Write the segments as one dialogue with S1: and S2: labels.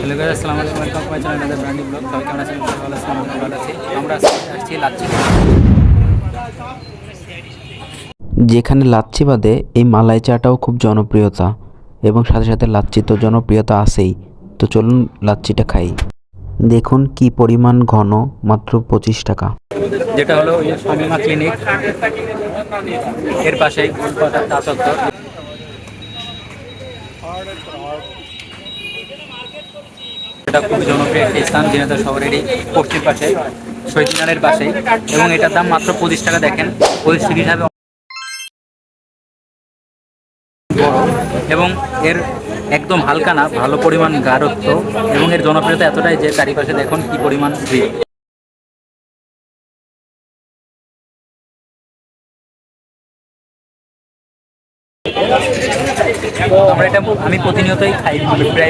S1: Hello guys, আসসালামু আলাইকুম। Welcome to my channel another brand new blog. সবাই কেমন আছেন? ভালো আছেন? আমি ভালো আছি। আমরা আজকে আসছি লাচ্ছি খেতে।
S2: যেখানে লাচ্ছি বাদে এই মালাই চাটাও খুব জনপ্রিয়তা এবং সাথে সাথে লাচ্ছি তো জনপ্রিয়তা আছেই। তো চলুন লাচ্ছিটা খাই। দেখুন কি পরিমাণ ঘন, মাত্র 25 টাকা।
S1: যেটা হলো ওই শামিমা ক্লিনিক, এর পাশেই কলকাতা চা চত্বর। এটা খুব জনপ্রিয় একটি স্থান ঝিনাইদহ শহরেরই পশ্চিম পাশে, শহীদ মিনারের পাশেই, এবং এটার দাম মাত্র 25 টাকা। দেখেন, 25 হিসাবে বড়, এবং এর একদম হালকা না, ভালো পরিমাণ গাঢ়ত্ব, এবং এর জনপ্রিয়তা এতটাই যে চারিপাশে দেখুন কি পরিমাণ ভিড়। আমি প্রতিনিয়তই খাই,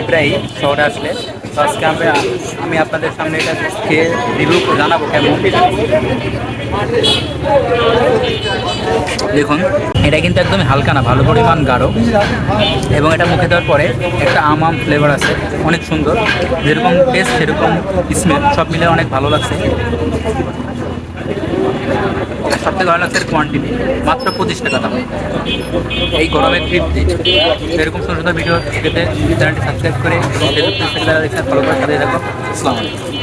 S1: প্রায় শহরে আসলে। তো আজকে আমি আপনাদের সামনে এটা খেয়ে রিভিউ জানাবো কেমন। দেখুন, এটা কিন্তু একদমই হালকা না, ভালো পরিমাণ গাঢ়, এবং এটা মুখে দেওয়ার পরে একটা আম ফ্লেভার আছে, অনেক সুন্দর। যেরকম টেস্ট সেরকম স্মেল, সব মিলে অনেক ভালো লাগছে। সবথেকে ভালো লাগছে এর কোয়ান্টিটি, মাত্র 25 টাকা দাম। এই গরমের তৃপ্তি। এরকম সুন্দর সুন্দর ভিডিও পেতে চ্যানেলটি সাবস্ক্রাইব করে এবং ফেসবুক পেজ থেকে যারা দেখছেন ফলো করে সাথে থাকুন। আসসালামু আলাইকুম।